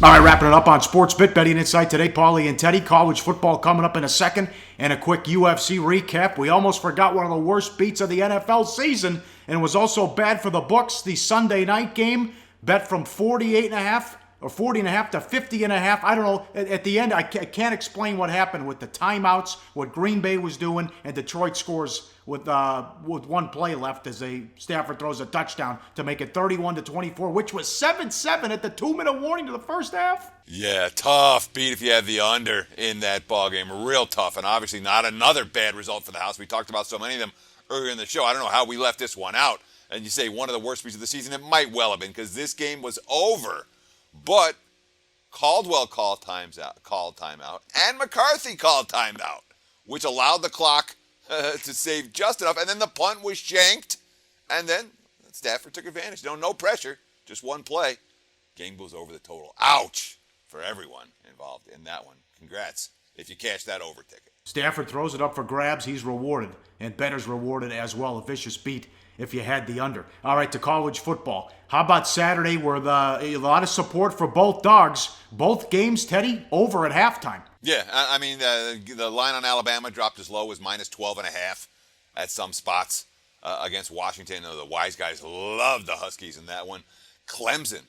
All right, wrapping it up on Sports Bet Betting Insight today, Pauly and Teddy. College football coming up in a second, and a quick UFC recap. We almost forgot one of the worst beats of the NFL season, and it was also bad for the books. The Sunday night game, bet from 48.5 or 40.5 to 50.5. I don't know. At the end, I can't explain what happened with the timeouts, what Green Bay was doing, and Detroit scores with one play left as Stanford throws a touchdown to make it 31-24, which was 7-7 at the 2-minute warning to the first half. Yeah, tough beat if you have the under in that ballgame. Real tough, and obviously not another bad result for the house. We talked about so many of them earlier in the show. I don't know how we left this one out. And you say one of the worst beats of the season. It might well have been because this game was over. But Caldwell called timeout, and McCarthy called timeout, which allowed the clock to save just enough. And then the punt was shanked, and then Stafford took advantage. No pressure, just one play. Game goes over the total. Ouch for everyone involved in that one. Congrats if you cash that over ticket. Stafford throws it up for grabs. He's rewarded, and bettor's rewarded as well. A vicious beat if you had the under. All right, to college football. How about Saturday where a lot of support for both dogs? Both games, Teddy, over at halftime. Yeah, I mean, the line on Alabama dropped as low as -12.5 at some spots against Washington. The wise guys love the Huskies in that one. Clemson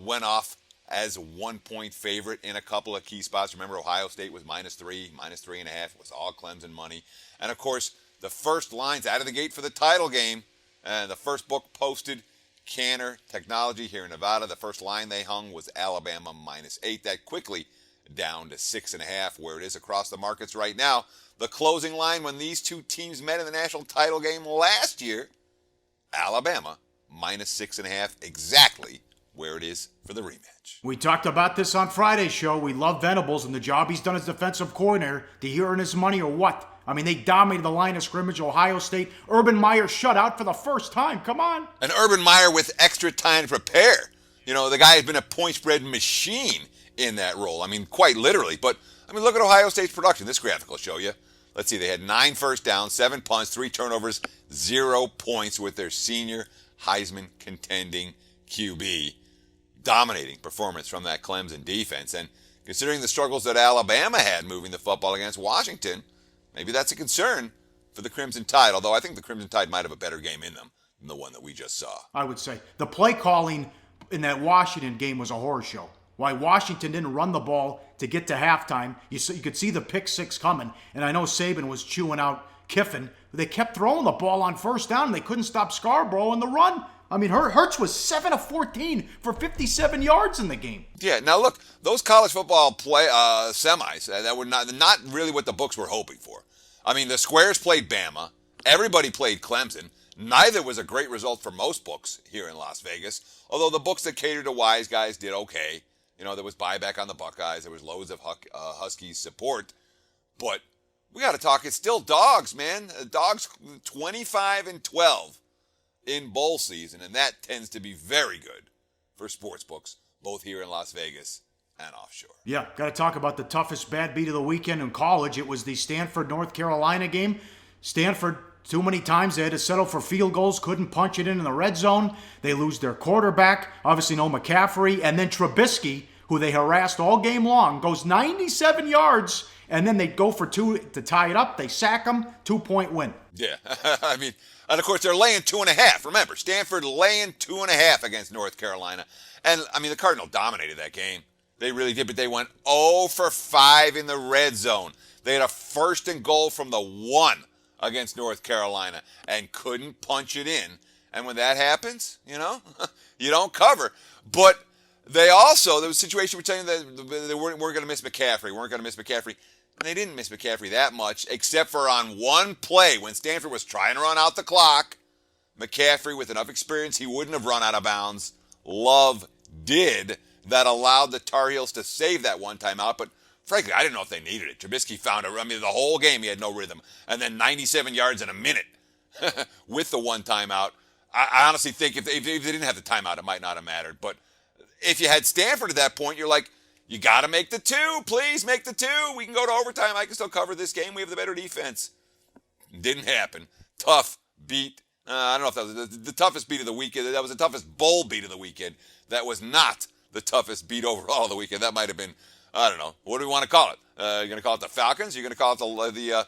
went off as 1-point favorite in a couple of key spots. Remember, Ohio State was -3, -3.5. It was all Clemson money. And, of course, the first lines out of the gate for the title game, the first book posted, Canner Technology here in Nevada. The first line they hung was Alabama -8. That quickly down to 6.5, where it is across the markets right now. The closing line when these two teams met in the national title game last year, Alabama -6.5, exactly where it is for the rematch. We talked about this on Friday's show. We love Venables and the job he's done as defensive coordinator. Did he earn his money or what? I mean, they dominated the line of scrimmage. Ohio State, Urban Meyer shut out for the first time. Come on. And Urban Meyer with extra time to prepare. You know, the guy has been a point spread machine in that role. I mean, quite literally. But, I mean, look at Ohio State's production. This graphic will show you. Let's see, they had 9 first downs, 7 punts, 3 turnovers, 0 points with their senior Heisman contending QB. Dominating performance from that Clemson defense. And considering the struggles that Alabama had moving the football against Washington, maybe that's a concern for the Crimson Tide, although I think the Crimson Tide might have a better game in them than the one that we just saw. I would say. The play calling in that Washington game was a horror show. Why Washington didn't run the ball to get to halftime. You could see the pick six coming, and I know Saban was chewing out Kiffin. They kept throwing the ball on first down, and they couldn't stop Scarborough in the run. I mean, Hurts was 7 of 14 for 57 yards in the game. Yeah, now look, those college football play semis, that were not really what the books were hoping for. I mean, the Squares played Bama. Everybody played Clemson. Neither was a great result for most books here in Las Vegas, although the books that catered to wise guys did okay. You know, there was buyback on the Buckeyes. There was loads of Huskies support. But we got to talk. It's still dogs, man. Dogs 25-12 in bowl season, and that tends to be very good for sports books, both here in Las Vegas and offshore. Yeah, got to talk about the toughest bad beat of the weekend in college. It was the Stanford-North Carolina game. Stanford, too many times they had to settle for field goals, couldn't punch it in the red zone. They lose their quarterback, obviously no McCaffrey, and then Trubisky, who they harassed all game long, goes 97 yards, and then they go for 2 to tie it up. They sack him, 2-point win. Yeah, I mean, and of course they're laying 2.5. Remember, Stanford laying 2.5 against North Carolina. And, I mean, the Cardinals dominated that game. They really did, but they went 0 for 5 in the red zone. They had a 1st and goal from the 1 against North Carolina and couldn't punch it in. And when that happens, you know, you don't cover. But there was a situation where saying that they weren't going to miss McCaffrey, And they didn't miss McCaffrey that much, except for on one play when Stanford was trying to run out the clock. McCaffrey, with enough experience, he wouldn't have run out of bounds. Love did. That allowed the Tar Heels to save that one timeout, but frankly, I didn't know if they needed it. Trubisky found it. I mean, the whole game he had no rhythm. And then 97 yards in a minute with the one timeout. I honestly think if they didn't have the timeout, it might not have mattered. But if you had Stanford at that point, you're like, you got to make the 2. Please make the 2. We can go to overtime. I can still cover this game. We have the better defense. Didn't happen. Tough beat. I don't know if that was the toughest beat of the weekend. That was the toughest bowl beat of the weekend. That was not the toughest beat overall of the weekend. That might have been, I don't know, what do we want to call it? You're going to call it the Falcons? You're going to call it the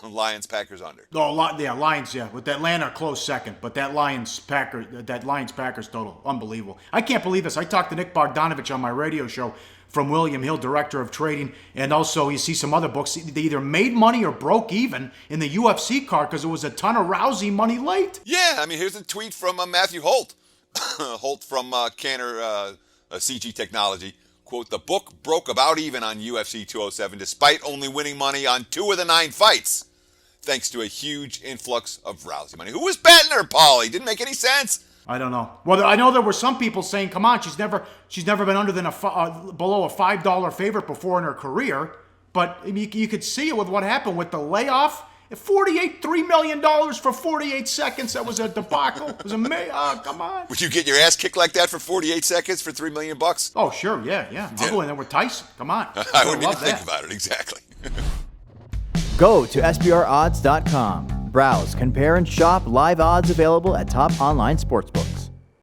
Lions-Packers under? Oh, Lions, yeah. With Atlanta close second, but that Lions-Packers total, unbelievable. I can't believe this. I talked to Nick Bogdanovich on my radio show from William Hill, director of trading, and also you see some other books. They either made money or broke even in the UFC card because there was a ton of Rousey money late. Yeah, I mean, here's a tweet from Matthew Holt. Holt from Canner CG Technology. Quote, the book broke about even on UFC 207 despite only winning money on 2 of the 9 fights, thanks to a huge influx of Rousey money. Who was betting her, Pauly? Didn't make any sense. I don't know. Well, I know there were some people saying, "Come on, she's never been under than below a $5 favorite before in her career." But you could see it with what happened with the layoff. $3 million for 48 seconds. That was a debacle. It was amazing. Oh, come on. Would you get your ass kicked like that for 48 seconds for $3 million? Oh, sure. Yeah. I'll go in there with Tyson. Come on. I wouldn't even think about it. Exactly. Go to SBRodds.com. Browse, compare, and shop live odds available at top online sportsbooks.